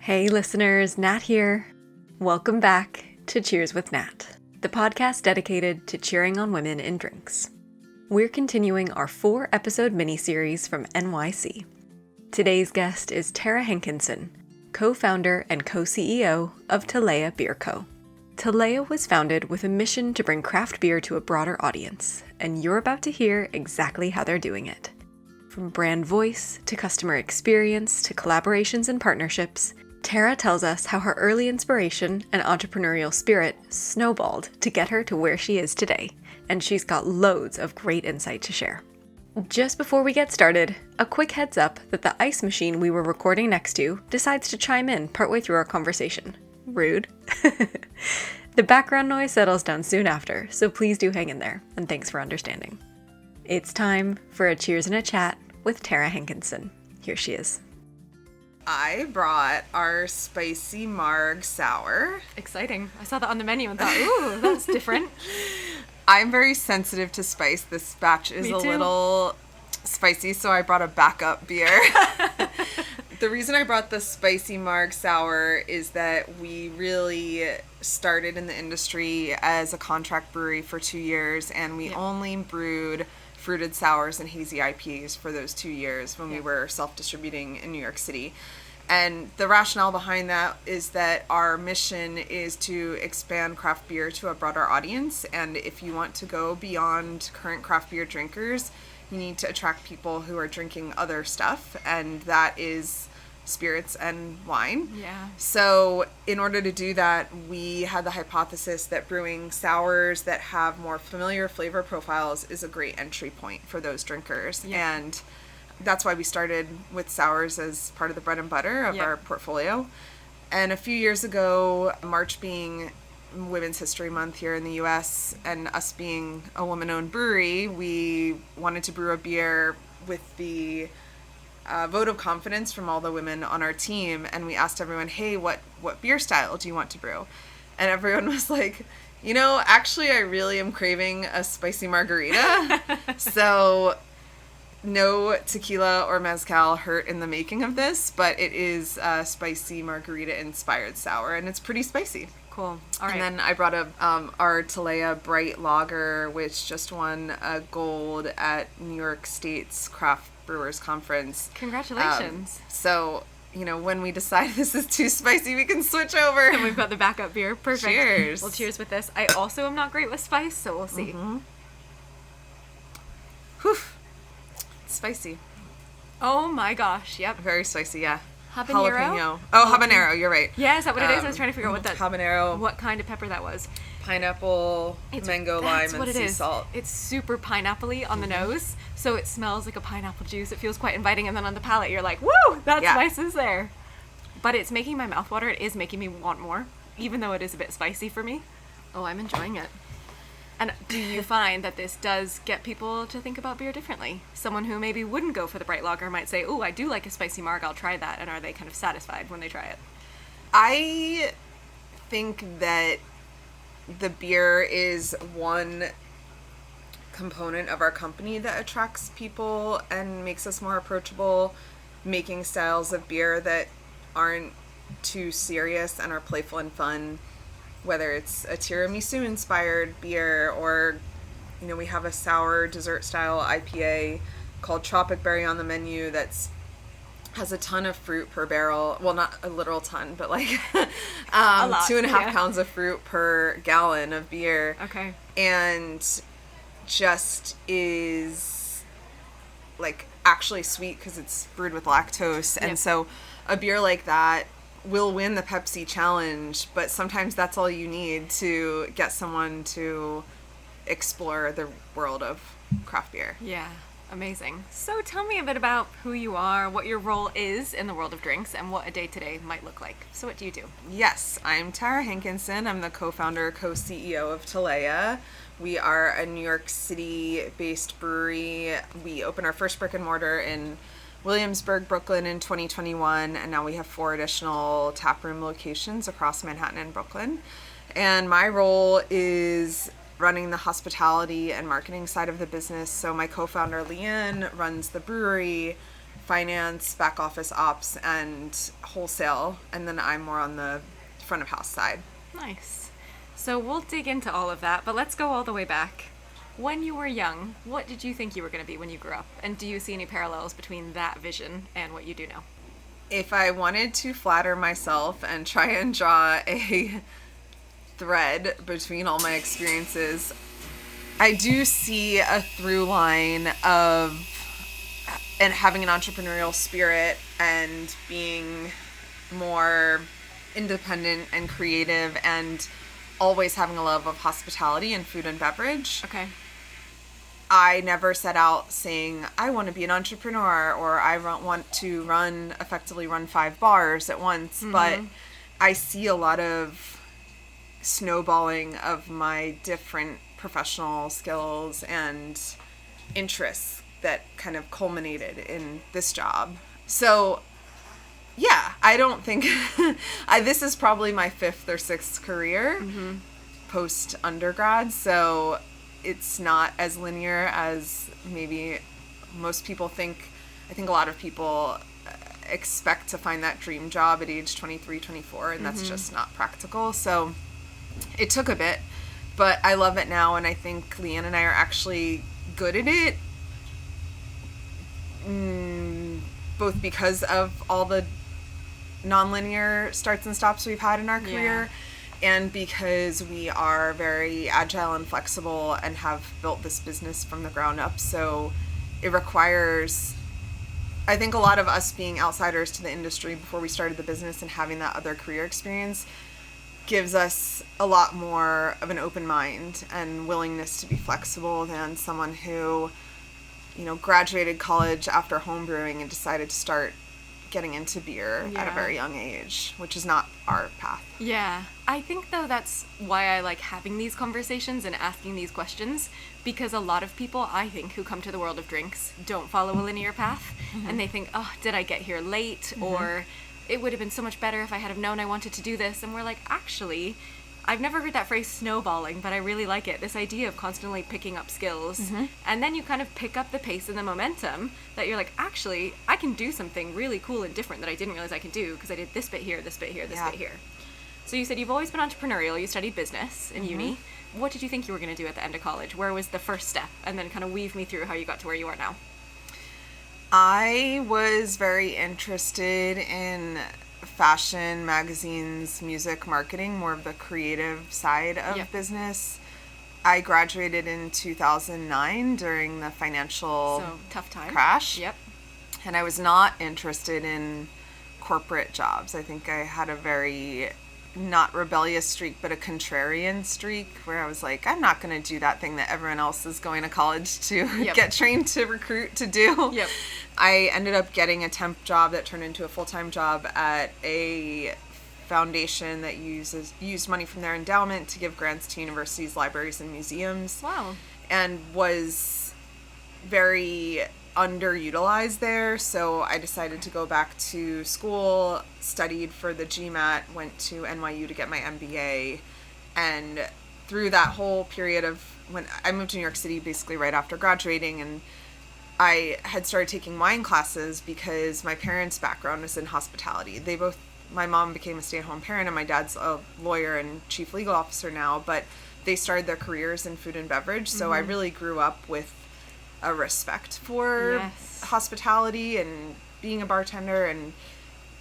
Hey listeners, Nat here. Welcome back to Cheers with Nat, the podcast dedicated to cheering on women in drinks. We're continuing our 4-episode mini-series from NYC. Today's guest is Tara Hankinson, co-founder and co-CEO of TALEA Beer Co. TALEA was founded with a mission to bring craft beer to a broader audience, and you're about to hear exactly how they're doing it. From brand voice to customer experience to collaborations and partnerships, Tara tells us how her early inspiration and entrepreneurial spirit snowballed to get her to where she is today, and she's got loads of great insight to share. Just before we get started, a quick heads up that the ice machine we were recording next to decides to chime in partway through our conversation. Rude. The background noise settles down soon after, so please do hang in there, and thanks for understanding. It's time for a cheers and a chat with Tara Hankinson. Here she is. I brought our spicy marg sour. Exciting. I saw that on the menu and thought, ooh, that's different. I'm very sensitive to spice. This batch is a little spicy, so I brought a backup beer. The reason I brought the spicy marg sour is that we really started in the industry as a contract brewery for 2 years, and we only brewed fruited sours and hazy IPAs for those 2 years when we were self-distributing in New York City. And the rationale behind that is that our mission is to expand craft beer to a broader audience. And if you want to go beyond current craft beer drinkers, you need to attract people who are drinking other stuff. And that is spirits and wine. Yeah. So in order to do that, we had the hypothesis that brewing sours that have more familiar flavor profiles is a great entry point for those drinkers. Yeah. And that's why we started with sours as part of the bread and butter of our portfolio. And a few years ago, March being Women's History Month here in the US and us being a woman-owned brewery, we wanted to brew a beer with the vote of confidence from all the women on our team, and we asked everyone, hey, what beer style do you want to brew? And everyone was like, actually I really am craving a spicy margarita. So no tequila or mezcal hurt in the making of this, but it is a spicy margarita inspired sour, and it's pretty spicy. Cool. All right. And then I brought up our TALEA Bright Lager, which just won a gold at New York State's Craft Brewers Conference. Congratulations. So, when we decide this is too spicy, we can switch over. And we've got the backup beer. Perfect. Cheers. Well, cheers with this. I also am not great with spice, so we'll see. Mm-hmm. Whew. It's spicy. Oh my gosh. Yep. Very spicy, yeah. Habanero? Jalapeno. Oh, habanero, you're right. Yeah, is that what it is? I was trying to figure out habanero. What kind of pepper that was. Pineapple, mango, lime, and sea salt. It's super pineapple-y on the nose, so it smells like a pineapple juice. It feels quite inviting, and then on the palate, you're like, woo, that spice is there. But it's making my mouth water. It is making me want more, even though it is a bit spicy for me. Oh, I'm enjoying it. And do you find that this does get people to think about beer differently? Someone who maybe wouldn't go for the bright lager might say, oh, I do like a spicy marg, I'll try that. And are they kind of satisfied when they try it? I think that the beer is one component of our company that attracts people and makes us more approachable, making styles of beer that aren't too serious and are playful and fun. Whether it's a tiramisu inspired beer or, we have a sour dessert style IPA called Tropic Berry on the menu that's has a ton of fruit per barrel. Well, not a literal ton, but like 2.5 pounds of fruit per gallon of beer. Okay. And just is like actually sweet because it's brewed with lactose. And so a beer like that will win the Pepsi challenge, but sometimes that's all you need to get someone to explore the world of craft beer. Yeah. Amazing. So tell me a bit about who you are, what your role is in the world of drinks, and what a day-to-day might look like. So what do you do? Yes, I'm Tara Hankinson. I'm the co-founder, co-CEO of TALEA. We are a New York City-based brewery. We opened our first brick and mortar in Williamsburg, Brooklyn in 2021, and now we have 4 additional taproom locations across Manhattan and Brooklyn. And my role is running the hospitality and marketing side of the business. So my co-founder Leann runs the brewery, finance, back office ops, and wholesale. And then I'm more on the front of house side. Nice. So we'll dig into all of that, but let's go all the way back. When you were young, what did you think you were going to be when you grew up? And do you see any parallels between that vision and what you do now? If I wanted to flatter myself and try and draw a thread between all my experiences, I do see a through line of and having an entrepreneurial spirit and being more independent and creative and always having a love of hospitality and food and beverage. Okay. I never set out saying, I want to be an entrepreneur or I want to effectively run 5 bars at once. Mm-hmm. But I see a lot of snowballing of my different professional skills and interests that kind of culminated in this job. So, yeah, I don't think... this is probably my 5th or 6th career post-undergrad, so it's not as linear as maybe most people think. I think a lot of people expect to find that dream job at age 23, 24, and that's just not practical. So it took a bit, but I love it now, and I think Leann and I are actually good at it. Both because of all the nonlinear starts and stops we've had in our career, and because we are very agile and flexible and have built this business from the ground up. So it requires, I think, a lot of us being outsiders to the industry before we started the business and having that other career experience gives us a lot more of an open mind and willingness to be flexible than someone who, graduated college after homebrewing and decided to start getting into beer at a very young age, which is not our path. Yeah. I think, though, that's why I like having these conversations and asking these questions, because a lot of people, I think, who come to the world of drinks don't follow a linear path, and they think, oh, did I get here late? Or it would have been so much better if I had have known I wanted to do this. And we're like, actually, I've never heard that phrase snowballing, but I really like it. This idea of constantly picking up skills. And then you kind of pick up the pace and the momentum that you're like, actually, I can do something really cool and different that I didn't realize I could do because I did this bit here, this bit here, this bit here. So you said you've always been entrepreneurial. You studied business in uni. What did you think you were going to do at the end of college? Where was the first step? And then kind of weave me through how you got to where you are now. I was very interested in fashion, magazines, music, marketing, more of the creative side of business. I graduated in 2009 during the financial tough time crash. And I was not interested in corporate jobs. I think I had a very, not rebellious streak, but a contrarian streak where I was like, I'm not going to do that thing that everyone else is going to college to get trained to recruit to do. I ended up getting a temp job that turned into a full-time job at a foundation that used money from their endowment to give grants to universities, libraries, and museums. Wow. And was very underutilized there, so I decided to go back to school, studied for the GMAT, went to NYU to get my MBA, and through that whole period of when I moved to New York City basically right after graduating, and I had started taking wine classes because my parents' background was in hospitality. My mom became a stay-at-home parent and my dad's a lawyer and chief legal officer now, but they started their careers in food and beverage, so I really grew up with a respect for hospitality and being a bartender and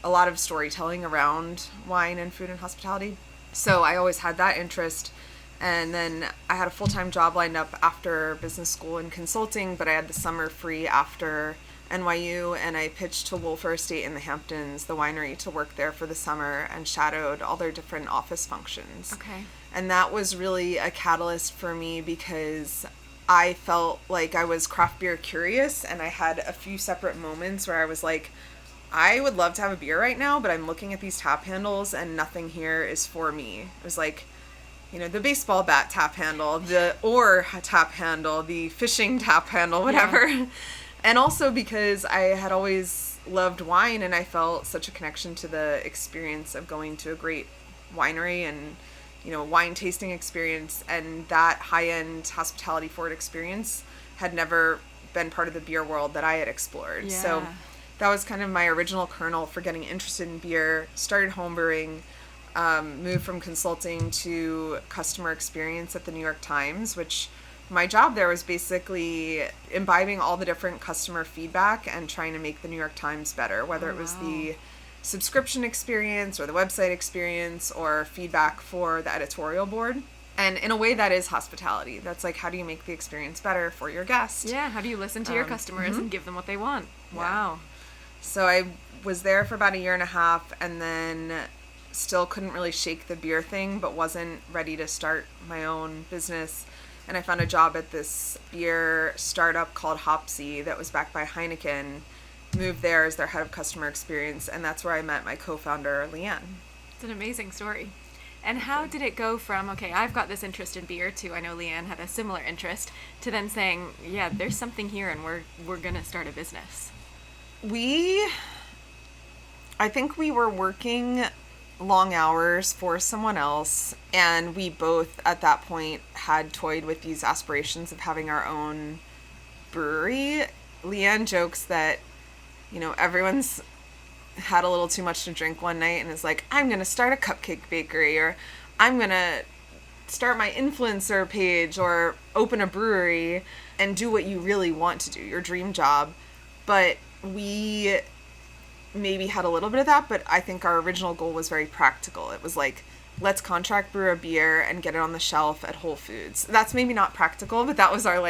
a lot of storytelling around wine and food and hospitality. So I always had that interest. And then I had a full-time job lined up after business school in consulting, but I had the summer free after NYU, and I pitched to Wolfer Estate in the Hamptons, the winery, to work there for the summer and shadowed all their different office functions. Okay. And that was really a catalyst for me because I felt like I was craft beer curious, and I had a few separate moments where I was like, I would love to have a beer right now, but I'm looking at these tap handles and nothing here is for me. It was like, the baseball bat tap handle, the oar tap handle, the fishing tap handle, whatever. Yeah. And also because I had always loved wine and I felt such a connection to the experience of going to a great winery and, wine tasting experience, and that high-end hospitality forward experience had never been part of the beer world that I had explored. Yeah. So that was kind of my original kernel for getting interested in beer. Started homebrewing, moved from consulting to customer experience at the New York Times, which my job there was basically imbibing all the different customer feedback and trying to make the New York Times better, whether it was the subscription experience or the website experience or feedback for the editorial board. And in a way, that is hospitality. That's like, how do you make the experience better for your guest? Yeah, how do you listen to your customers and give them what they want? Wow. So I was there for about a year and a half, and then still couldn't really shake the beer thing, but wasn't ready to start my own business. And I found a job at this beer startup called Hopsy that was backed by Heineken. Moved there as their head of customer experience, and that's where I met my co-founder, Leann. It's an amazing story. And how did it go from, okay, I've got this interest in beer, to I know Leann had a similar interest, to then saying, yeah, there's something here and we're going to start a business? I think we were working long hours for someone else, and we both at that point had toyed with these aspirations of having our own brewery. Leann jokes that, everyone's had a little too much to drink one night and is like, I'm going to start a cupcake bakery, or I'm going to start my influencer page, or open a brewery, and do what you really want to do, your dream job. But we maybe had a little bit of that, but I think our original goal was very practical. It was like, let's contract brew a beer and get it on the shelf at Whole Foods. That's maybe not practical, but that was our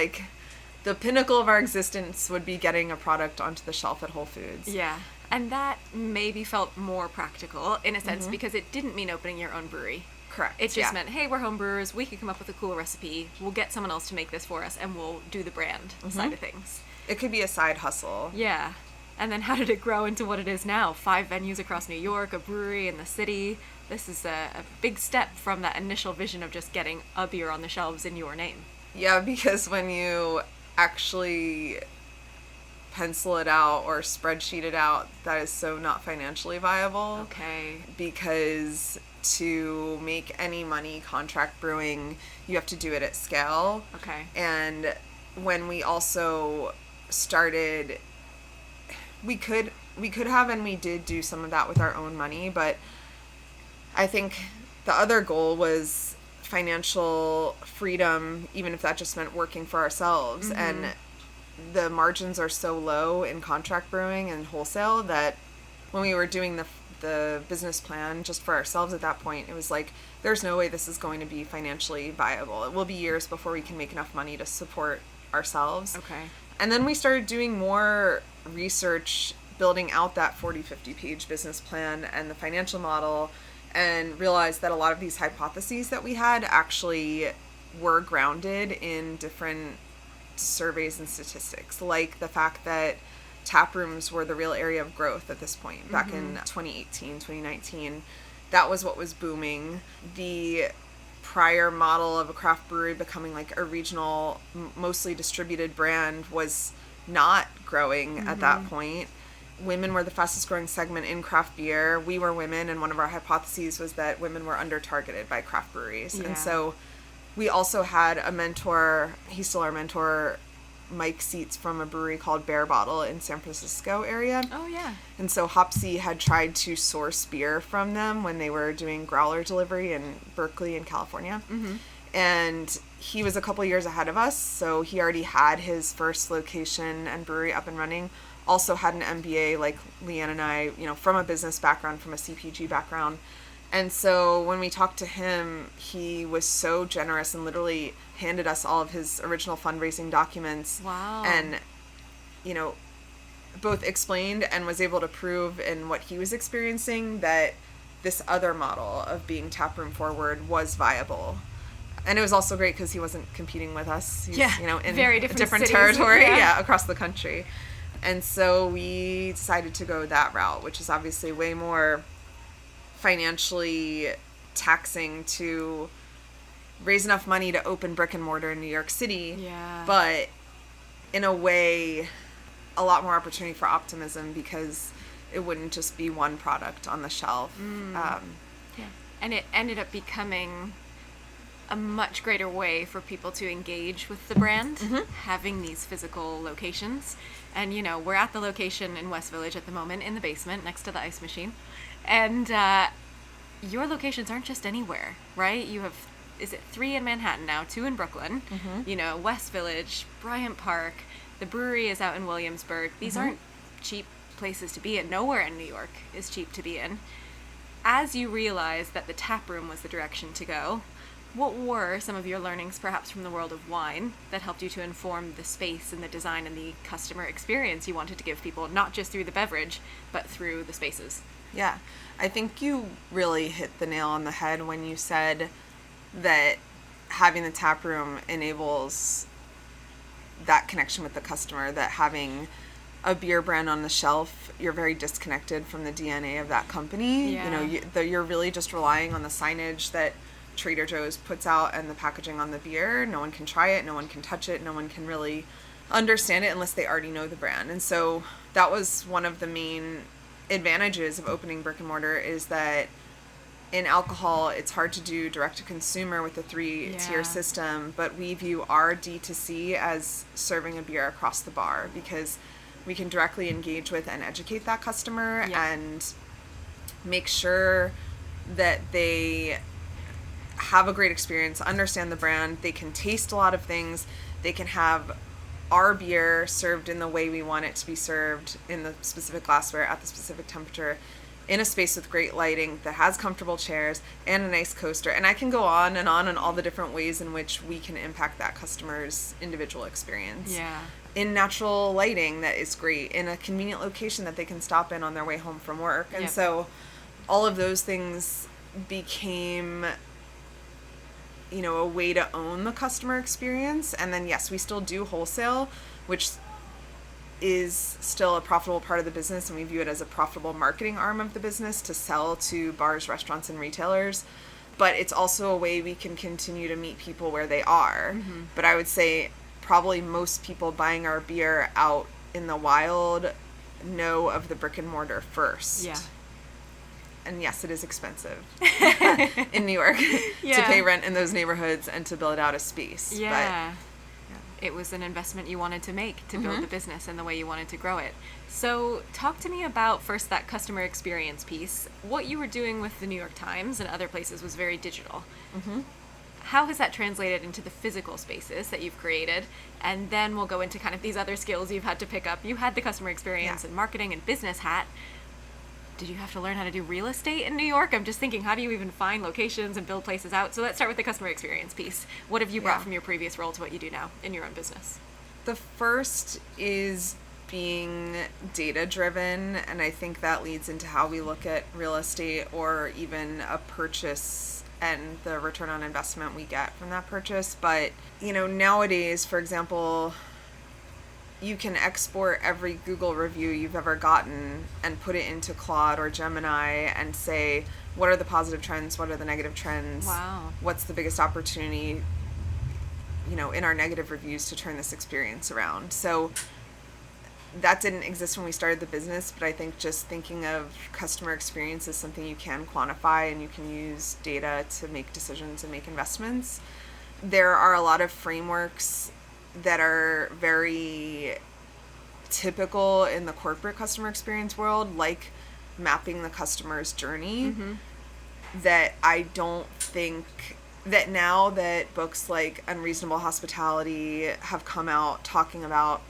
the pinnacle of our existence would be getting a product onto the shelf at Whole Foods. Yeah. And that maybe felt more practical in a sense because it didn't mean opening your own brewery. Correct. It just meant, hey, we're home brewers. We can come up with a cool recipe. We'll get someone else to make this for us, and we'll do the brand side of things. It could be a side hustle. Yeah. And then how did it grow into what it is now? 5 venues across New York, a brewery in the city. This is a big step from that initial vision of just getting a beer on the shelves in your name. Yeah, because when you actually pencil it out or spreadsheet it out, that is so not financially viable. Okay. Because to make any money contract brewing, you have to do it at scale. Okay. And when we also started, we could have, and we did do some of that with our own money, but I think the other goal was financial freedom, even if that just meant working for ourselves. And the margins are so low in contract brewing and wholesale that when we were doing the business plan just for ourselves at that point, it was like, there's no way this is going to be financially viable. It will be years before we can make enough money to support ourselves. Okay. And then we started doing more research, building out that 40-50 page business plan and the financial model, and realized that a lot of these hypotheses that we had actually were grounded in different surveys and statistics, like the fact that tap rooms were the real area of growth at this point. Back in 2018, 2019, that was what was booming. The prior model of a craft brewery becoming like a regional, mostly distributed brand was not growing at that point. Women were the fastest growing segment in craft beer. We were women, and one of our hypotheses was that women were under-targeted by craft breweries. Yeah. And so we also had a mentor, he's still our mentor, Mike Seats, from a brewery called Bear Bottle in San Francisco area. Oh, yeah. And so Hopsy had tried to source beer from them when they were doing growler delivery in Berkeley in California. And he was a couple years ahead of us, so he already had his first location and brewery up and running. Also had an MBA like Leann and I, from a business background, from a CPG background. And so when we talked to him, he was so generous and literally handed us all of his original fundraising documents. Wow. And, both explained and was able to prove in what he was experiencing that this other model of being taproom forward was viable. And it was also great because he wasn't competing with us. He's, in very a different cities, territory, across the country. And so we decided to go that route, which is obviously way more financially taxing to raise enough money to open brick and mortar in New York City. Yeah. But in a way, a lot more opportunity for optimism because it wouldn't just be one product on the shelf. And it ended up becoming a much greater way for people to engage with the brand, having these physical locations. And, you know, we're at the location in West Village at the moment, in the basement, next to the ice machine. And your locations aren't just anywhere, right? You have, is it 3 in Manhattan now, 2 in Brooklyn, you know, West Village, Bryant Park, the brewery is out in Williamsburg. These aren't cheap places to be in. Nowhere in New York is cheap to be in. As you realized that the tap room was the direction to go, what were some of your learnings, perhaps from the world of wine, that helped you to inform the space and the design and the customer experience you wanted to give people, not just through the beverage, but through the spaces? Yeah, I think you really hit the nail on the head when you said that having the tap room enables that connection with the customer, that having a beer brand on the shelf, you're very disconnected from the DNA of that company. Yeah. You know, you're really just relying on the signage that Trader Joe's puts out and the packaging on the beer. No one can try it, no one can touch it, no one can really understand it unless they already know the brand. And so that was one of the main advantages of opening brick and mortar, is that in alcohol, it's hard to do direct to consumer with the 3-tier system, but we view our D2C as serving a beer across the bar, because we can directly engage with and educate that customer and make sure that they have a great experience, understand the brand, they can taste a lot of things, they can have our beer served in the way we want it to be served, in the specific glassware at the specific temperature, in a space with great lighting that has comfortable chairs and a nice coaster. And I can go on and all the different ways in which we can impact that customer's individual experience. Yeah. In natural lighting that is great, in a convenient location that they can stop in on their way home from work. And so all of those things became, you know, a way to own the customer experience. And then, yes, we still do wholesale, which is still a profitable part of the business, and we view it as a profitable marketing arm of the business to sell to bars, restaurants, and retailers. But it's also a way we can continue to meet people where they are. But I would say probably most people buying our beer out in the wild know of the brick and mortar first. Yeah. And yes, it is expensive in New York to pay rent in those neighborhoods and to build out a space. Yeah. But it was an investment you wanted to make to build the business and the way you wanted to grow it. So talk to me about first that customer experience piece. What you were doing with the New York Times and other places was very digital. How has that translated into the physical spaces that you've created? And then we'll go into kind of these other skills you've had to pick up. You had the customer experience and marketing and business hat. Did you have to learn how to do real estate in New York? I'm just thinking, how do you even find locations and build places out? So let's start with the customer experience piece. What have you brought from your previous role to what you do now in your own business? The first is being data-driven, and I think that leads into how we look at real estate or even a purchase and the return on investment we get from that purchase. But, you know, nowadays, for example, you can export every Google review you've ever gotten and put it into Claude or Gemini and say, what are the positive trends? What are the negative trends? Wow. What's the biggest opportunity, you know, in our negative reviews to turn this experience around? So that didn't exist when we started the business, but I think just thinking of customer experience is something you can quantify, and you can use data to make decisions and make investments. There are a lot of frameworks that are very typical in the corporate customer experience world, like mapping the customer's journey, that I don't think that now that books like Unreasonable Hospitality have come out talking about,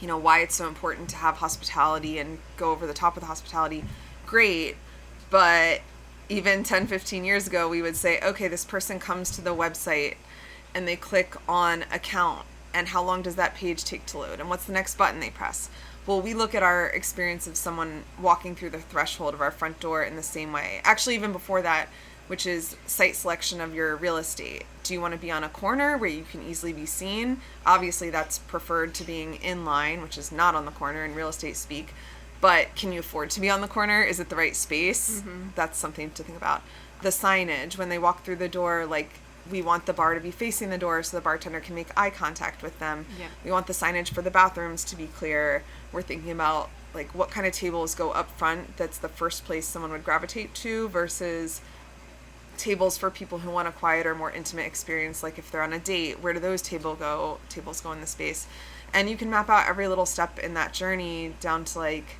you know, why it's so important to have hospitality and go over the top with hospitality, great, but even 10, 15 years ago, we would say, okay, this person comes to the website and they click on account, and how long does that page take to load, and what's the next button they press? Well, we look at our experience of someone walking through the threshold of our front door in the same way. Actually, even before that, which is site selection of your real estate. Do you want to be on a corner where you can easily be seen? Obviously, that's preferred to being in line, which is not on the corner in real estate speak. But can you afford to be on the corner? Is it the right space? That's something to think about. The signage, when they walk through the door, like, we want the bar to be facing the door so the bartender can make eye contact with them. We want the signage for the bathrooms to be clear. We're thinking about, like, what kind of tables go up front that's the first place someone would gravitate to versus tables for people who want a quieter, more intimate experience. Like if they're on a date, where do those tables go in the space? And you can map out every little step in that journey down to like,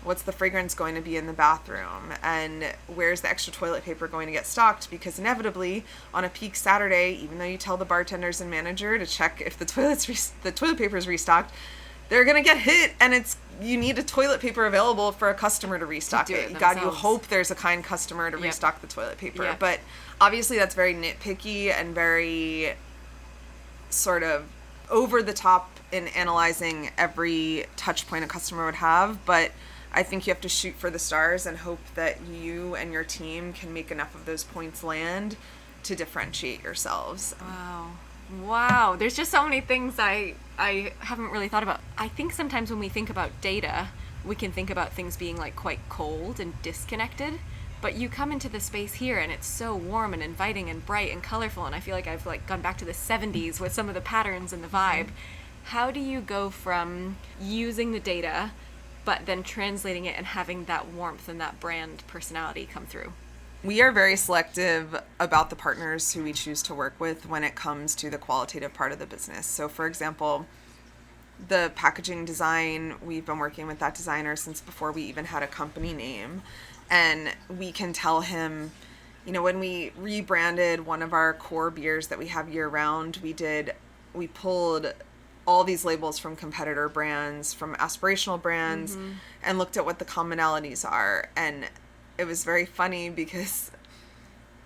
what's the fragrance going to be in the bathroom? And where's the extra toilet paper going to get stocked? Because inevitably, on a peak Saturday, even though you tell the bartenders and manager to check if the toilet paper is restocked, they're going to get hit, and you need a toilet paper available for a customer to restock it. God, you hope there's a kind customer to restock the toilet paper. Yep. But obviously that's very nitpicky and very sort of over the top in analyzing every touch point a customer would have. But I think you have to shoot for the stars and hope that you and your team can make enough of those points land to differentiate yourselves. Wow. There's just so many things I haven't really thought about. I think sometimes when we think about data, we can think about things being like quite cold and disconnected. But you come into the space here and it's so warm and inviting and bright and colorful, and I feel like I've like gone back to the 70s with some of the patterns and the vibe. How do you go from using the data but then translating it and having that warmth and that brand personality come through? We are very selective about the partners who we choose to work with when it comes to the qualitative part of the business. So, for example, the packaging design, we've been working with that designer since before we even had a company name. And we can tell him, when we rebranded one of our core beers that we have year round, we pulled all these labels from competitor brands, from aspirational brands, and looked at what the commonalities are. And it was very funny because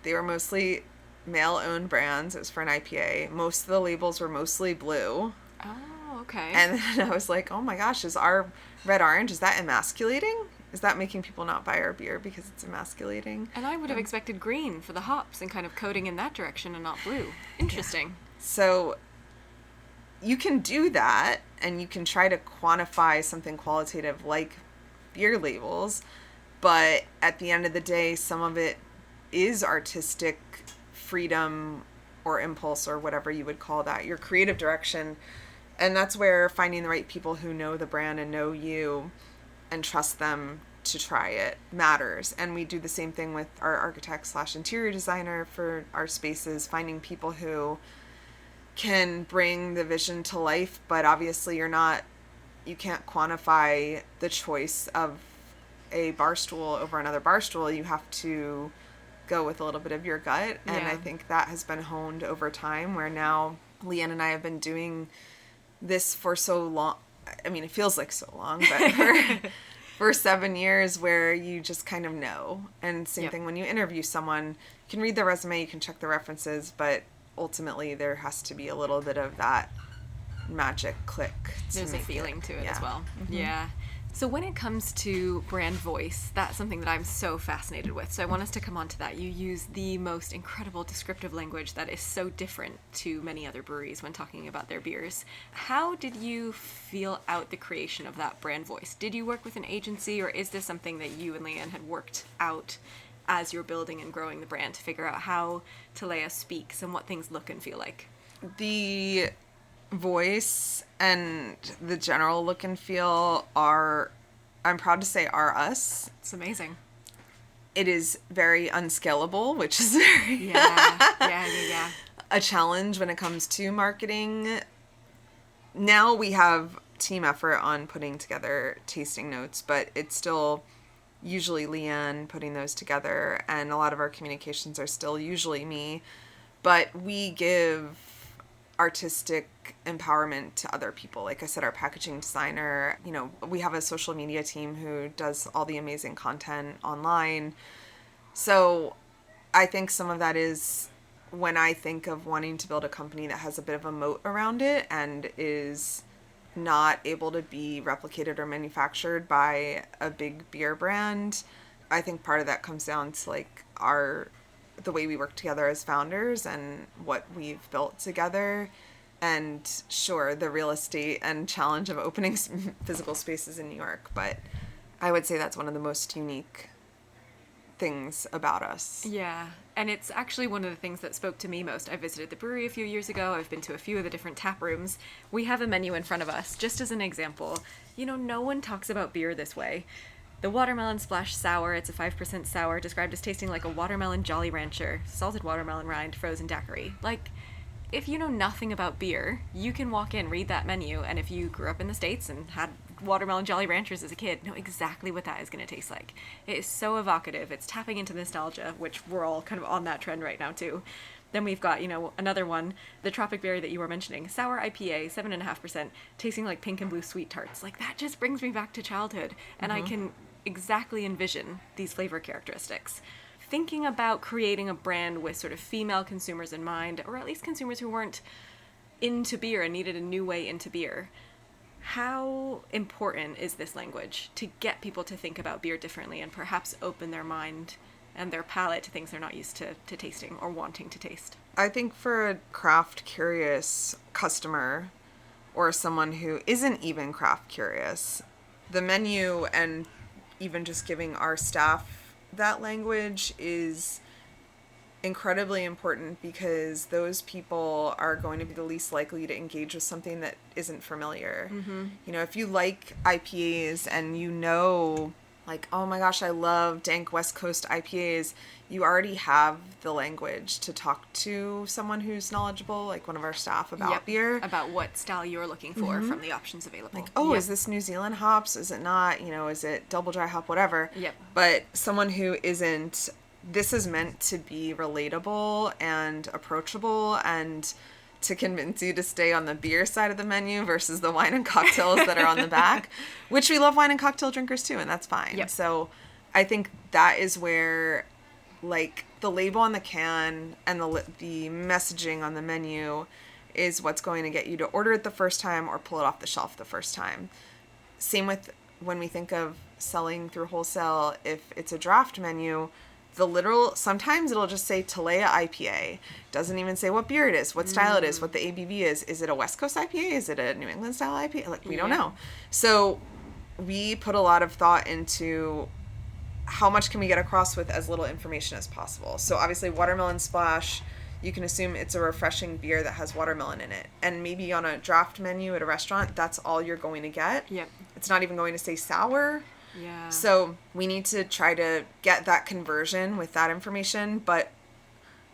they were mostly male-owned brands. It was for an IPA. Most of the labels were mostly blue. Oh, okay. And then I was like, oh my gosh, is our red-orange, is that emasculating? Is that making people not buy our beer because it's emasculating? And I would have expected green for the hops and kind of coding in that direction and not blue. Interesting. Yeah. So you can do that, and you can try to quantify something qualitative like beer labels, but at the end of the day, some of it is artistic freedom or impulse or whatever you would call that, your creative direction. And that's where finding the right people who know the brand and know you and trust them to try it matters. And we do the same thing with our architect/interior designer for our spaces, finding people who can bring the vision to life, but obviously you can't quantify the choice of a bar stool over another bar stool. You have to go with a little bit of your gut. And I think that has been honed over time, where now Leann and I have been doing this for so long. I mean, it feels like so long, but for 7 years, where you just kind of know. And same thing when you interview someone, you can read their resume, you can check the references, but ultimately there has to be a little bit of that magic click. There's a feeling to it as well. Yeah. So when it comes to brand voice, that's something that I'm so fascinated with. So I want us to come on to that. You use the most incredible descriptive language that is so different to many other breweries when talking about their beers. How did you feel out the creation of that brand voice? Did you work with an agency, or is this something that you and Leann had worked out as you're building and growing the brand to figure out how TALEA speaks and what things look and feel like? The voice and the general look and feel are, I'm proud to say, are us. It's amazing. It is very unscalable, which is very a challenge when it comes to marketing. Now we have team effort on putting together tasting notes, but it's still usually Leann putting those together, and a lot of our communications are still usually me, but we give artistic empowerment to other people. Like I said, our packaging designer, we have a social media team who does all the amazing content online. So I think some of that is when I think of wanting to build a company that has a bit of a moat around it and is not able to be replicated or manufactured by a big beer brand. I think part of that comes down to the way we work together as founders and what we've built together. And sure, the real estate and challenge of opening physical spaces in New York. But I would say that's one of the most unique things about us. Yeah. And it's actually one of the things that spoke to me most. I visited the brewery a few years ago. I've been to a few of the different tap rooms. We have a menu in front of us. Just as an example, no one talks about beer this way. The watermelon splash sour, it's a 5% sour, described as tasting like a watermelon Jolly Rancher, salted watermelon rind, frozen daiquiri. Like, if you know nothing about beer, you can walk in, read that menu, and if you grew up in the States and had watermelon Jolly Ranchers as a kid, know exactly what that is going to taste like. It is so evocative. It's tapping into nostalgia, which we're all kind of on that trend right now, too. Then we've got, another one, the Tropic Berry that you were mentioning, sour IPA, 7.5%, tasting like pink and blue sweet tarts. Like, that just brings me back to childhood, and I can exactly envision these flavor characteristics. Thinking about creating a brand with sort of female consumers in mind, or at least consumers who weren't into beer and needed a new way into beer, how important is this language to get people to think about beer differently and perhaps open their mind and their palate to things they're not used to tasting or wanting to taste? I think for a craft curious customer or someone who isn't even craft curious, the menu and even just giving our staff that language is incredibly important, because those people are going to be the least likely to engage with something that isn't familiar. If you like IPAs and like, oh my gosh, I love dank West Coast IPAs, you already have the language to talk to someone who's knowledgeable, like one of our staff, about beer. About what style you're looking for from the options available. Like, is this New Zealand hops? Is it not? Is it double dry hop? Whatever. Yep. But someone who isn't, this is meant to be relatable and approachable and to convince you to stay on the beer side of the menu versus the wine and cocktails that are on the back, which we love wine and cocktail drinkers too, and that's fine. Yep. So I think that is where, like, the label on the can and the messaging on the menu is what's going to get you to order it the first time or pull it off the shelf the first time. Same with when we think of selling through wholesale, if it's a draft menu, sometimes it'll just say TALEA IPA. Doesn't even say what beer it is, what style it is, what the ABV is. Is it a West Coast IPA? Is it a New England style IPA? Like, we don't know. So we put a lot of thought into how much can we get across with as little information as possible. So obviously watermelon splash, you can assume it's a refreshing beer that has watermelon in it. And maybe on a draft menu at a restaurant, that's all you're going to get. Yep. It's not even going to say sour. Yeah. So we need to try to get that conversion with that information, but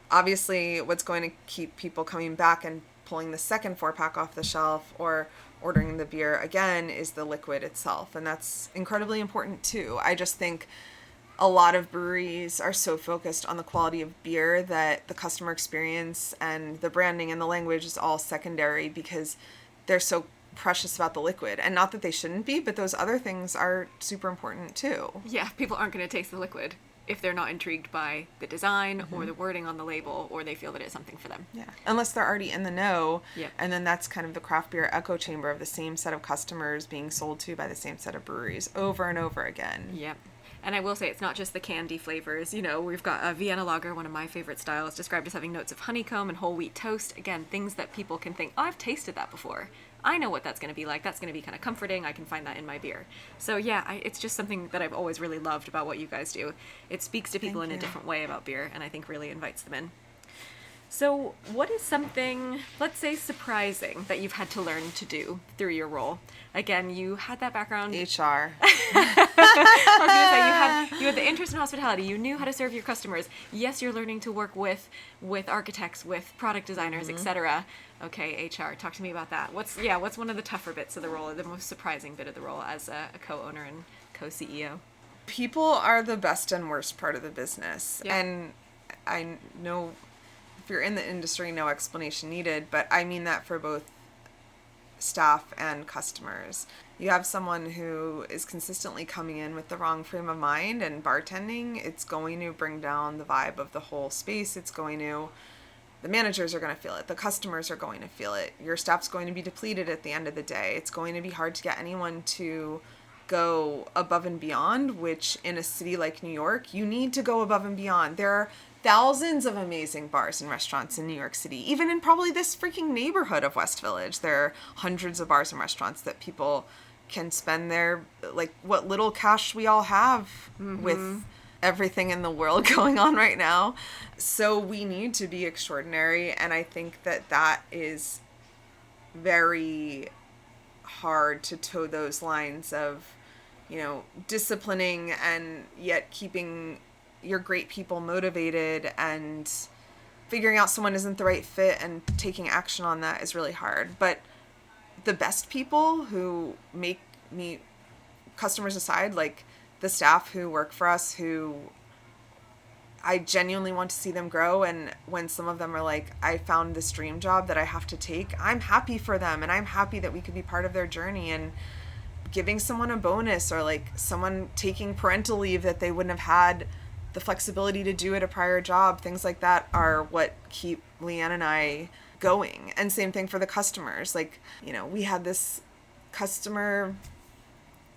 obviously what's going to keep people coming back and pulling the second 4-pack off the shelf or ordering the beer again is the liquid itself, and that's incredibly important too. I just think a lot of breweries are so focused on the quality of beer that the customer experience and the branding and the language is all secondary, because they're so precious about the liquid. And not that they shouldn't be, but those other things are super important too. Yeah, people aren't going to taste the liquid if they're not intrigued by the design or the wording on the label, or they feel that it's something for them. Yeah, unless they're already in the know. Yeah. And then that's kind of the craft beer echo chamber of the same set of customers being sold to by the same set of breweries over and over again. Yep. And I will say, it's not just the candy flavors. We've got a Vienna lager, one of my favorite styles, described as having notes of honeycomb and whole wheat toast. Again, things that people can think, oh, I've tasted that before. I know what that's going to be like. That's going to be kind of comforting. I can find that in my beer. So yeah, it's just something that I've always really loved about what you guys do. It speaks to people in a different way about beer, and I think really invites them in. So what is something, let's say, surprising that you've had to learn to do through your role? Again, you had that background. HR. I was going to say, you had the interest in hospitality. You knew how to serve your customers. Yes, you're learning to work with architects, with product designers, etc. Okay, HR, talk to me about that. What's one of the tougher bits of the role, or the most surprising bit of the role as a co-owner and co-CEO? People are the best and worst part of the business. Yeah. And I know if you're in the industry, no explanation needed, but I mean that for both staff and customers. You have someone who is consistently coming in with the wrong frame of mind, and bartending, it's going to bring down the vibe of the whole space. The managers are going to feel it. The customers are going to feel it. Your staff's going to be depleted at the end of the day. It's going to be hard to get anyone to go above and beyond, which in a city like New York, you need to go above and beyond. There are thousands of amazing bars and restaurants in New York City. Even in probably this freaking neighborhood of West Village, there are hundreds of bars and restaurants that people can spend their, like, what little cash we all have with everything in the world going on right now. So we need to be extraordinary, and I think that is very hard to toe those lines of, disciplining and yet keeping your great people motivated, and figuring out someone isn't the right fit and taking action on that is really hard. But the best people who make me, customers aside, like the staff who work for us, who I genuinely want to see them grow. And when some of them are like, I found this dream job that I have to take, I'm happy for them. And I'm happy that we could be part of their journey, and giving someone a bonus, or like someone taking parental leave that they wouldn't have had the flexibility to do at a prior job. Things like that are what keep Leann and I going. And same thing for the customers. Like, we had this customer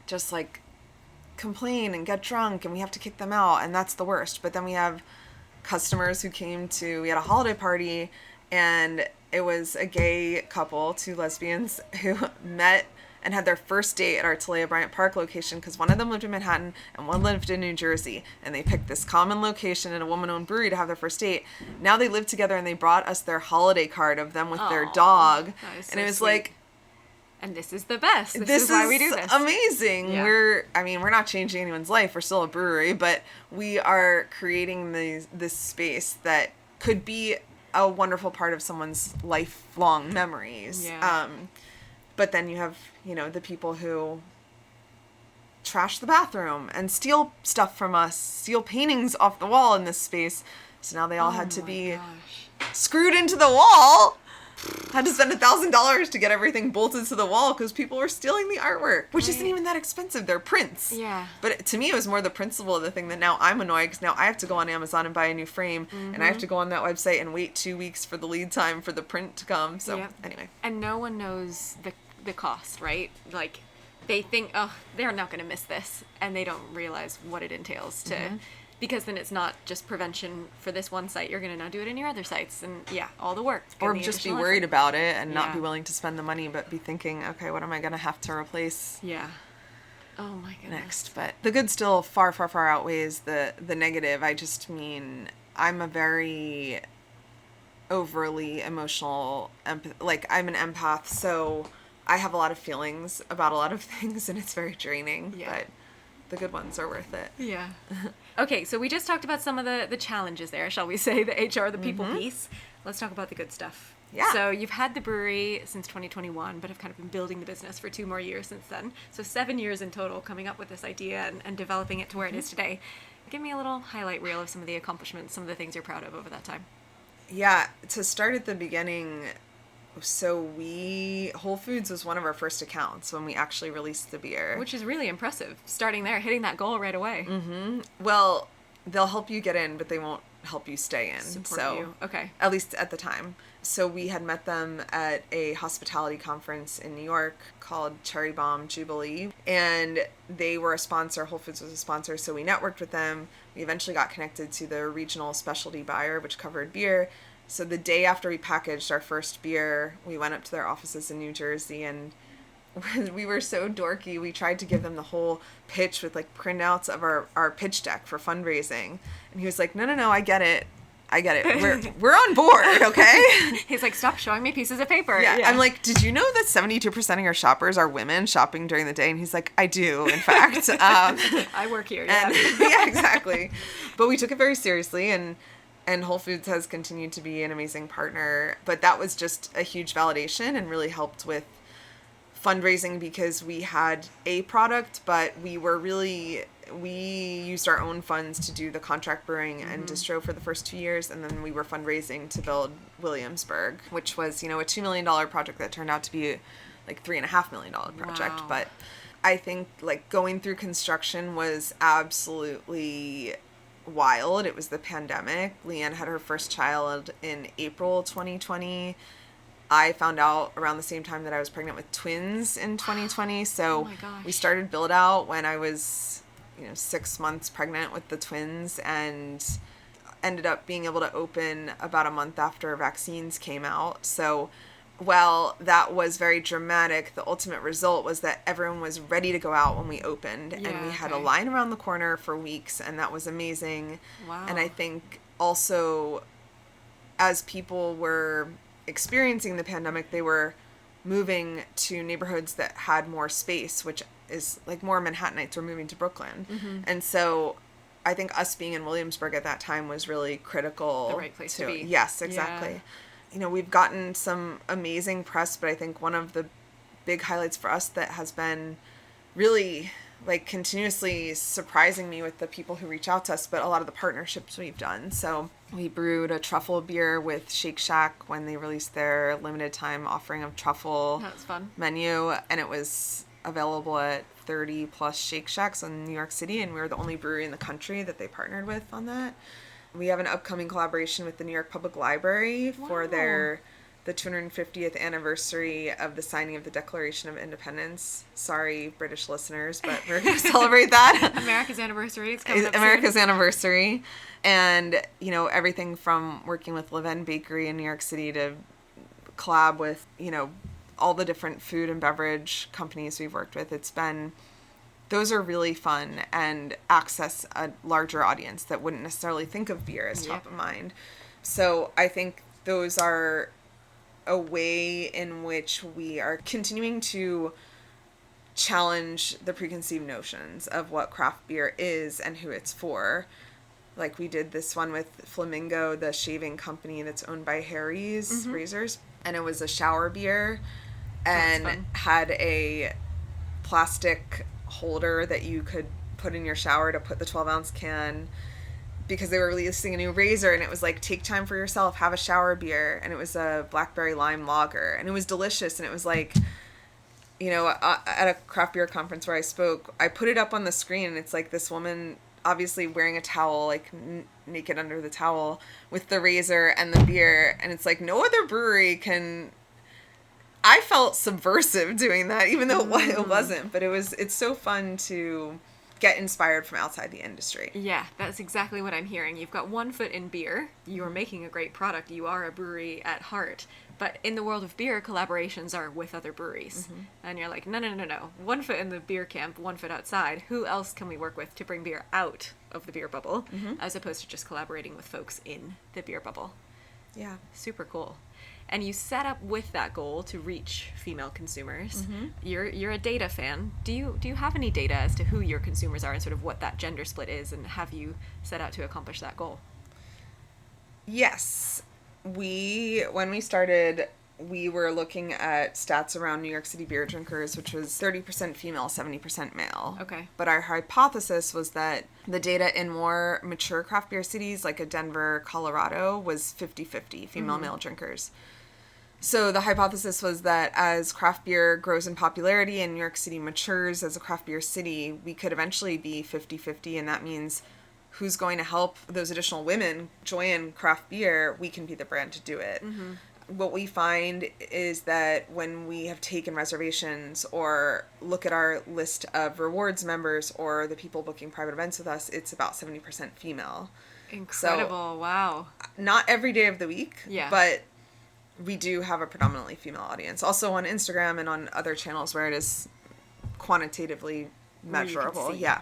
just like complain and get drunk, and we have to kick them out, and that's the worst. But then we have customers who we had a holiday party, and it was a gay couple, 2 lesbians, who met and had their first date at our TALEA Bryant Park location, because one of them lived in Manhattan and one lived in New Jersey, and they picked this common location at a woman-owned brewery to have their first date. Now they live together, and they brought us their holiday card of them with their dog, and it was sweet. Like, and this is the best. This is why we do this. Amazing. Yeah. We're not changing anyone's life. We're still a brewery, but we are creating this space that could be a wonderful part of someone's lifelong memories. Yeah. But then you have, the people who trash the bathroom and steal stuff from us, steal paintings off the wall in this space. So now they all had to be screwed into the wall. Had to spend $1,000 to get everything bolted to the wall because people were stealing the artwork, which isn't even that expensive. They're prints. Yeah. But to me, it was more the principle of the thing that now I'm annoyed, because now I have to go on Amazon and buy a new frame, and I have to go on that website and wait 2 weeks for the lead time for the print to come. So anyway. And no one knows the cost, right? Like, they think, oh, they're not going to miss this, and they don't realize what it entails to... Because then it's not just prevention for this one site. You're going to now do it in your other sites. And all the work. Or just be worried about it and not be willing to spend the money, but be thinking, okay, what am I going to have to replace? Yeah. Oh my goodness. Next. But the good still far, far, far outweighs the negative. I just mean, I'm a very overly emotional, I'm an empath, so I have a lot of feelings about a lot of things, and it's very draining. Yeah. But the good ones are worth it. Yeah. Okay, so we just talked about some of the challenges there, shall we say, the HR, the people piece. Let's talk about the good stuff. Yeah. So you've had the brewery since 2021, but have kind of been building the business for 2 more years since then. So 7 years in total coming up with this idea and developing it to where it is today. Give me a little highlight reel of some of the accomplishments, some of the things you're proud of over that time. Yeah, to start at the beginning... So Whole Foods was one of our first accounts when we actually released the beer. Which is really impressive. Starting there, hitting that goal right away. Mm-hmm. Well, they'll help you get in, but they won't help you stay in. Support you. Okay. At least at the time. So we had met them at a hospitality conference in New York called Cherry Bomb Jubilee. And they were a sponsor. Whole Foods was a sponsor. So we networked with them. We eventually got connected to the regional specialty buyer, which covered beer. So the day after we packaged our first beer, we went up to their offices in New Jersey, and we were so dorky. We tried to give them the whole pitch with like printouts of our pitch deck for fundraising. And he was like, no, I get it. We're on board, okay? He's like, stop showing me pieces of paper. Yeah. I'm like, did you know that 72% of your shoppers are women shopping during the day? And he's like, I do, in fact. I work here, yeah. Yeah, exactly. But we took it very seriously, and Whole Foods has continued to be an amazing partner. But that was just a huge validation and really helped with fundraising, because we had a product, but we used our own funds to do the contract brewing and distro for the first 2 years. And then we were fundraising to build Williamsburg, which was, a $2 million project that turned out to be like $3.5 million project. Wow. But I think like going through construction was absolutely wild. It was the pandemic. Leann had her first child in April 2020. I found out around the same time that I was pregnant with twins in 2020. So we started build out when I was, 6 months pregnant with the twins, and ended up being able to open about a month after vaccines came out. So while that was very dramatic, the ultimate result was that everyone was ready to go out when we opened, and we had a line around the corner for weeks, and that was amazing. Wow. And I think also, as people were experiencing the pandemic, they were moving to neighborhoods that had more space, which is like more Manhattanites were moving to Brooklyn. And so I think us being in Williamsburg at that time was really critical. The right place to be. Yes, exactly. Yeah. We've gotten some amazing press, but I think one of the big highlights for us that has been really like continuously surprising me with the people who reach out to us, but a lot of the partnerships we've done. So we brewed a truffle beer with Shake Shack when they released their limited time offering of truffle menu, and it was available at 30 plus Shake Shacks in New York City, and we were the only brewery in the country that they partnered with on that. We have an upcoming collaboration with the New York Public Library for the 250th anniversary of the signing of the Declaration of Independence. Sorry, British listeners, but we're going to celebrate that. America's anniversary. It's coming up America's soon. anniversary. And, everything from working with Leann Bakery in New York City to collab with, all the different food and beverage companies we've worked with. Those are really fun and access a larger audience that wouldn't necessarily think of beer as top of mind. So I think those are a way in which we are continuing to challenge the preconceived notions of what craft beer is and who it's for. Like we did this one with Flamingo, the shaving company that's owned by Harry's Razors, and it was a shower beer and had a plastic holder that you could put in your shower to put the 12-ounce can, because they were releasing a new razor, and it was like, take time for yourself, have a shower beer. And it was a blackberry lime lager, and it was delicious. And it was like, at a craft beer conference where I spoke, I put it up on the screen, and it's like this woman obviously wearing a towel, like naked under the towel with the razor and the beer. And it's like, no other brewery can. I felt subversive doing that, even though it wasn't, but it's so fun to get inspired from outside the industry. Yeah, that's exactly what I'm hearing. You've got one foot in beer. You're making a great product. You are a brewery at heart. But in the world of beer, collaborations are with other breweries. And you're like, no. 1 foot in the beer camp, 1 foot outside. Who else can we work with to bring beer out of the beer bubble, as opposed to just collaborating with folks in the beer bubble? Yeah. Super cool. And you set up with that goal to reach female consumers. You're a data fan. Do you have any data as to who your consumers are and sort of what that gender split is, and have you set out to accomplish that goal? Yes. When we started, we were looking at stats around New York City beer drinkers, which was 30% female, 70% male. Okay. But our hypothesis was that the data in more mature craft beer cities, like a Denver, Colorado, was 50-50 female-male drinkers. So the hypothesis was that as craft beer grows in popularity and New York City matures as a craft beer city, we could eventually be 50-50, and that means who's going to help those additional women join craft beer, we can be the brand to do it. What we find is that when we have taken reservations or look at our list of rewards members or the people booking private events with us, it's about 70% female. Incredible. So, wow. Not every day of the week, yeah, but we do have a predominantly female audience. Also on Instagram and on other channels where it is quantitatively measurable. Yeah.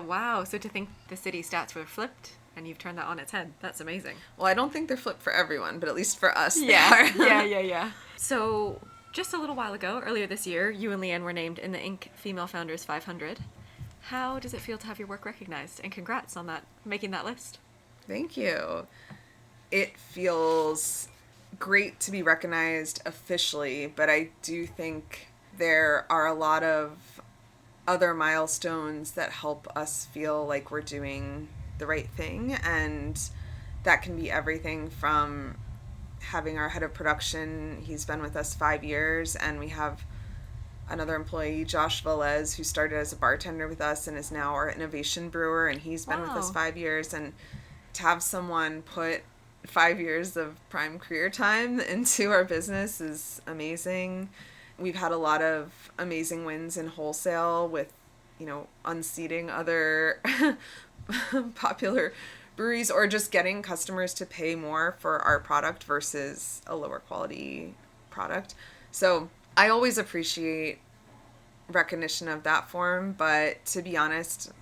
Wow. So to think the city stats were flipped and you've turned that on its head, that's amazing. Well, I don't think they're flipped for everyone, but at least for us, they are. Yeah. So just a little while ago, earlier this year, you and Leann were named in the Inc. Female Founders 500. How does it feel to have your work recognized? And congrats on that, making that list. Thank you. It feels great to be recognized officially, but I do think there are a lot of other milestones that help us feel like we're doing the right thing, and that can be everything from having our head of production. He's been with us 5 years, and we have another employee, Josh Velez, who started as a bartender with us and is now our innovation brewer, and he's been with us 5 years. And to have someone put 5 years of prime career time into our business is amazing. We've had a lot of amazing wins in wholesale with, unseating other popular breweries, or just getting customers to pay more for our product versus a lower quality product. So I always appreciate recognition of that form, but to be honest,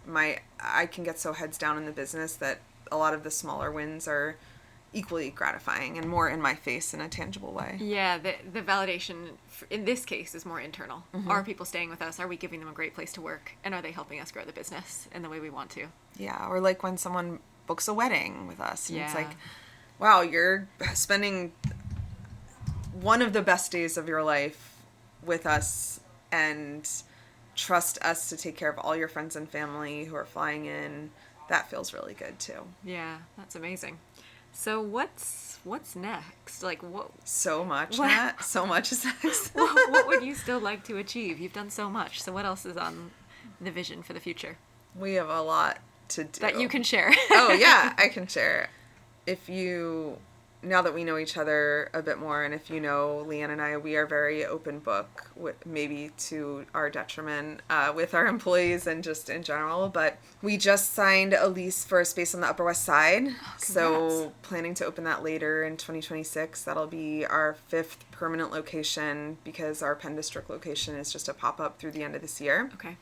I can get so heads down in the business that a lot of the smaller wins are equally gratifying and more in my face in a tangible way. Yeah, the validation in this case is more internal. Are people staying with us? Are we giving them a great place to work? And are they helping us grow the business in the way we want to? Yeah, or like when someone books a wedding with us. And yeah. It's like, wow, you're spending one of the best days of your life with us and trust us to take care of all your friends and family who are flying in. That feels really good too. Yeah, that's amazing. So what's next? Like what? So much, Nat. So much is next. What would you still like to achieve? You've done so much. So what else is on the vision for the future? We have a lot to do. That you can share. Oh yeah, I can share. Now that we know each other a bit more, and if you know Leann and I, we are very open book, maybe to our detriment with our employees and just in general. But we just signed a lease for a space on the Upper West Side. So planning to open that later in 2026. That'll be our 5th permanent location because our Penn District location is just a pop-up through the end of this year. Okay.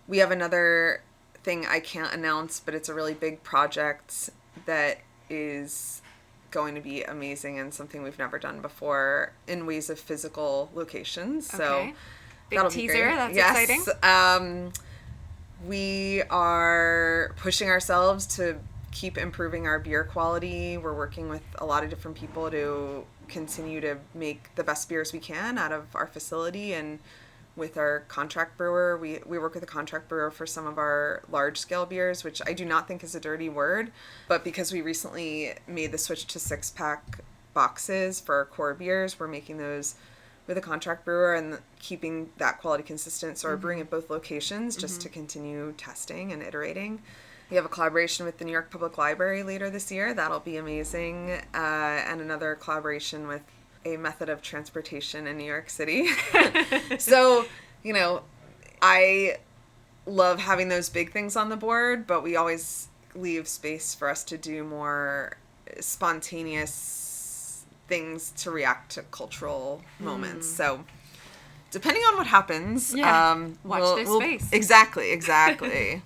We have another thing I can't announce, but it's a really big project that is going to be amazing and something we've never done before in ways of physical locations. Okay. So big that'll teaser. be great. That's yes. exciting. We are pushing ourselves to keep improving our beer quality. We're working with a lot of different people to continue to make the best beers we can out of our facility, and with our contract brewer. We work with a contract brewer for some of our large-scale beers, which I do not think is a dirty word, but because we recently made the switch to 6-pack boxes for our core beers, we're making those with a contract brewer and keeping that quality consistent. So we're brewing at both locations just to continue testing and iterating. We have a collaboration with the New York Public Library later this year. That'll be amazing. And another collaboration with a method of transportation in New York City. So, I love having those big things on the board, but we always leave space for us to do more spontaneous things to react to cultural moments. So, depending on what happens, watch this space. Exactly.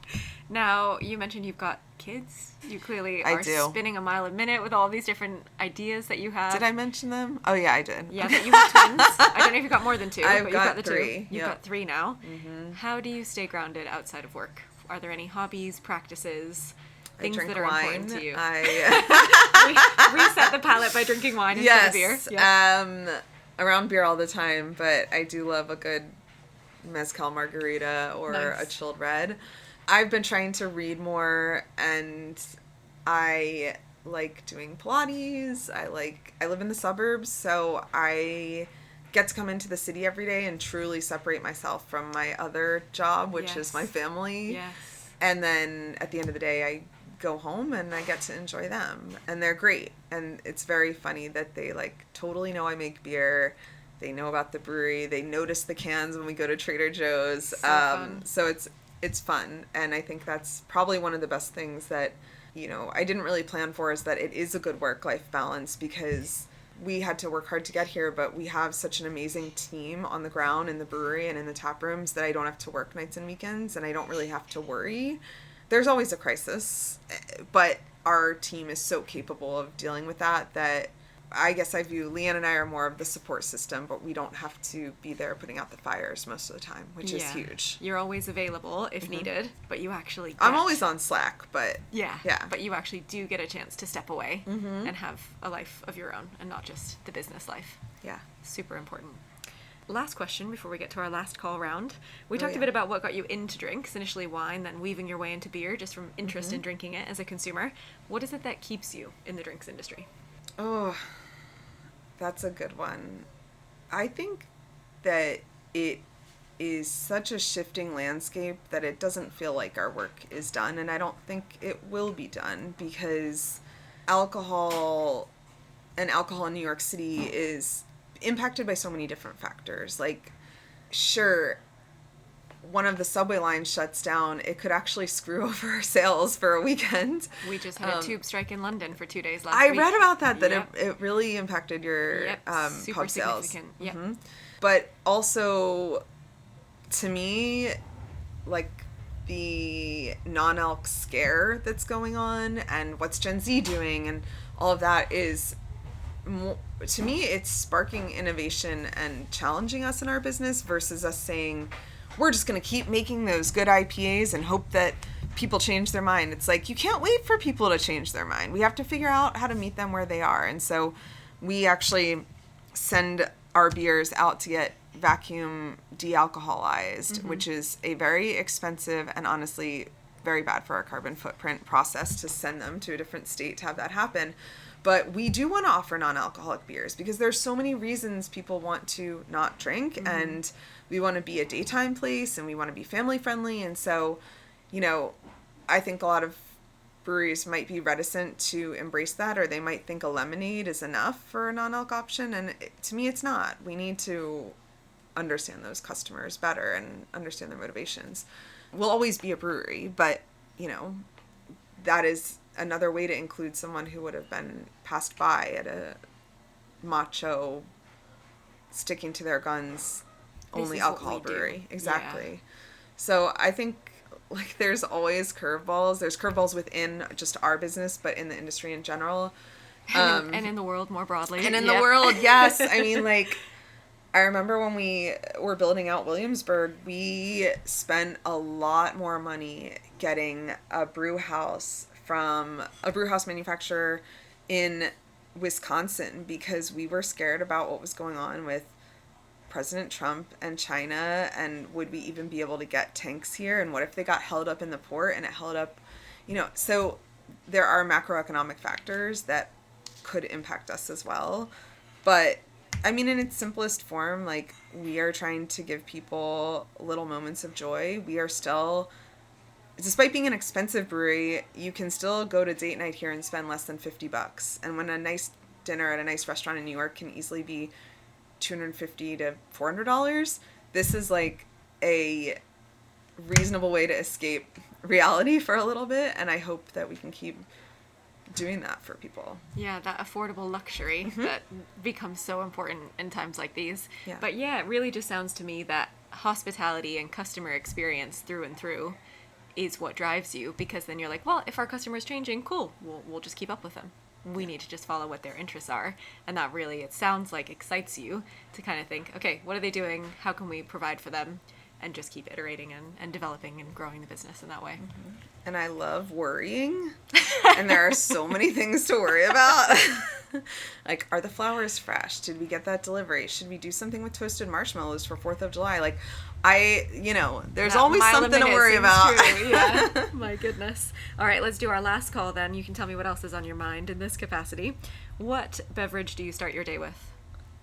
Now, you mentioned you've got kids. You clearly are spinning a mile a minute with all these different ideas that you have. Did I mention them? Oh, yeah, I did. Yeah, that you have twins. I don't know if you've got more than 2, but you've got the 3. 2. You've got 3 now. Mm-hmm. How do you stay grounded outside of work? Are there any hobbies, practices, things that are important to you? Reset the palate by drinking wine instead of beer. Yes. Around beer all the time, but I do love a good mezcal margarita or a chilled red. I've been trying to read more, and I like doing Pilates. I live in the suburbs, so I get to come into the city every day and truly separate myself from my other job, which is my family. Yes. And then at the end of the day, I go home and I get to enjoy them, and they're great. And it's very funny that they totally know I make beer. They know about the brewery. They notice the cans when we go to Trader Joe's. So it's fun, and I think that's probably one of the best things that I didn't really plan for, is that it is a good work-life balance, because we had to work hard to get here, but we have such an amazing team on the ground in the brewery and in the tap rooms that I don't have to work nights and weekends, and I don't really have to worry. There's always a crisis, but our team is so capable of dealing with that I guess I view Leann and I are more of the support system, but we don't have to be there putting out the fires most of the time, which is huge. You're always available if needed, but you actually I'm always on Slack, but yeah, but you actually do get a chance to step away and have a life of your own and not just the business life. Yeah. Super important. Last question before we get to our last call round. We talked a bit about what got you into drinks, initially wine, then weaving your way into beer just from interest in drinking it as a consumer. What is it that keeps you in the drinks industry? Oh, that's a good one. I think that it is such a shifting landscape that it doesn't feel like our work is done, and I don't think it will be done, because alcohol in New York City is impacted by so many different factors. Sure, one of the subway lines shuts down, it could actually screw over our sales for a weekend. We just had a tube strike in London for 2 days last week. week. I read about that it really impacted your super pub sales. Significant. Yep. Mm-hmm. But also, to me, the non-alc scare that's going on and what's Gen Z doing and all of that is, to me, it's sparking innovation and challenging us in our business versus us saying, we're just going to keep making those good IPAs and hope that people change their mind. It's like, you can't wait for people to change their mind. We have to figure out how to meet them where they are. And so we actually send our beers out to get vacuum de-alcoholized, which is a very expensive and honestly very bad for our carbon footprint process to send them to a different state to have that happen. But we do want to offer non-alcoholic beers because there's so many reasons people want to not drink, and we want to be a daytime place and we want to be family friendly. And so, you know, I think a lot of breweries might be reticent to embrace that, or they might think a lemonade is enough for a non-alc option. And to me, it's not. We need to understand those customers better and understand their motivations. We'll always be a brewery, but, you know, that is another way to include someone who would have been passed by at a macho, sticking to their guns, only alcohol brewery. Exactly. Yeah. So I think, like, there's always curveballs. There's curveballs within just our business, but in the industry in general. And in the world more broadly. And in the world, yes. I mean, like, I remember when we were building out Williamsburg, we spent a lot more money getting a brew house from a brew house manufacturer in Wisconsin because we were scared about what was going on with President Trump and China, and would we even be able to get tanks here, and what if they got held up in the port and it held up, you know. So there are macroeconomic factors that could impact us as well. But I mean, in its simplest form, like, we are trying to give people little moments of joy. We are still, despite being an expensive brewery, you can still go to date night here and spend less than $50. And when a nice dinner at a nice restaurant in New York can easily be $250 to $400, this is like a reasonable way to escape reality for a little bit. And I hope that we can keep doing that for people. Yeah, that affordable luxury that becomes so important in times like these. Yeah. But yeah, it really just sounds to me that hospitality and customer experience through and through is what drives you, because then you're like, well, if our customer's changing, cool, we'll just keep up with them. We need to just follow what their interests are. And that really, it sounds like, excites you to kind of think, okay, what are they doing? How can we provide for them? And just keep iterating and developing and growing the business in that way. And I love worrying. And there are so many things to worry about. Like, are the flowers fresh? Did we get that delivery? Should we do something with toasted marshmallows for 4th of July? Like, there's that always something to worry about. True, yeah. My goodness. All right, let's do our last call then. You can tell me what else is on your mind in this capacity. What beverage do you start your day with?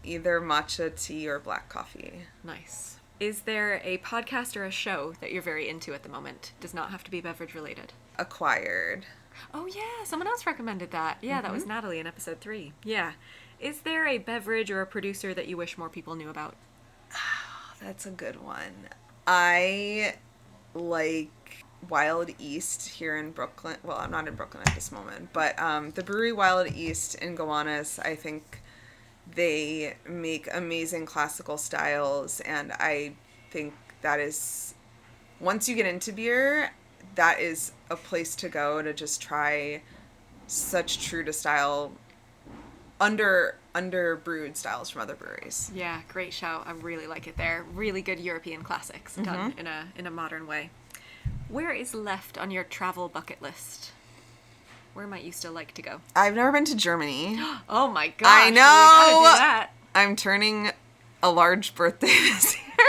Either matcha tea or black coffee. Nice. Is there a podcast or a show that you're very into at the moment? Does not have to be beverage related. Acquired. Oh yeah, someone else recommended that. Yeah, that was Natalie in episode 3. Yeah. Is there a beverage or a producer that you wish more people knew about? Oh, that's a good one. I like Wild East here in Brooklyn. Well, I'm not in Brooklyn at this moment, but the brewery Wild East in Gowanus, I think they make amazing classical styles, and I think that is, once you get into beer, that is a place to go to just try such true to style, under brewed styles from other breweries. Yeah, great shout. I really like it there. Really good European classics done in a modern way. Where is left on your travel bucket list? Where might you still like to go? I've never been to Germany. Oh my gosh. I know. We gotta do that. I'm turning a large birthday this year.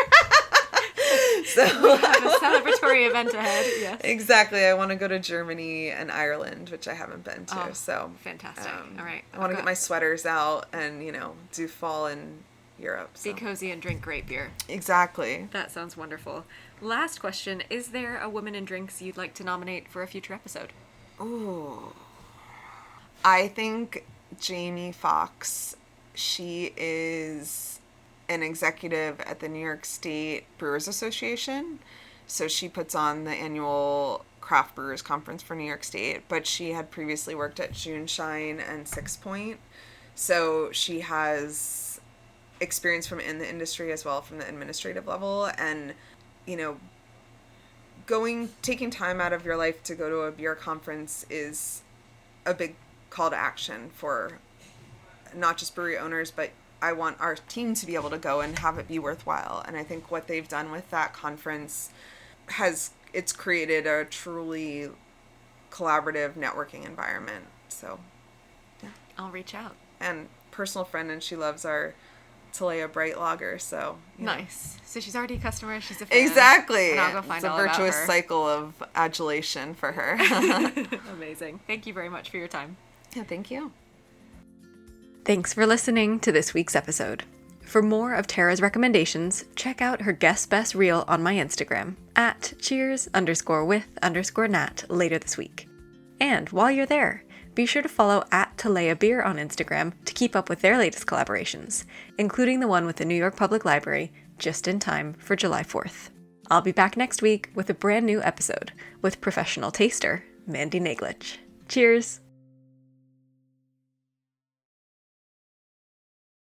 So we have a celebratory event ahead. Yes. Exactly. I want to go to Germany and Ireland, which I haven't been to. Oh, so fantastic. All right. I want to get my sweaters out and, do fall in Europe. So. Be cozy and drink great beer. Exactly. That sounds wonderful. Last question. Is there a woman in drinks you'd like to nominate for a future episode? Ooh. I think Jamie Foxx. She is an executive at the New York State Brewers Association. So she puts on the annual Craft Brewers Conference for New York State, but she had previously worked at June Shine and Six Point. So she has experience from in the industry as well from the administrative level, and, taking time out of your life to go to a beer conference is a big call to action for not just brewery owners, but I want our team to be able to go and have it be worthwhile. And I think what they've done with that conference it's created a truly collaborative networking environment. So yeah. I'll reach out. And personal friend, and she loves our TALEA Bright Lager, so nice. So she's already a customer, she's a fan. Exactly. And I'll go find all about her. It's a virtuous cycle of adulation for her. Amazing. Thank you very much for your time. Yeah, thank you. Thanks for listening to this week's episode. For more of Tara's recommendations, check out her Guest Best Reel on my Instagram at cheers_with_Nat later this week. And while you're there, be sure to follow at TALEA Beer on Instagram to keep up with their latest collaborations, including the one with the New York Public Library, just in time for July 4th. I'll be back next week with a brand new episode with professional taster, Mandy Naglich. Cheers!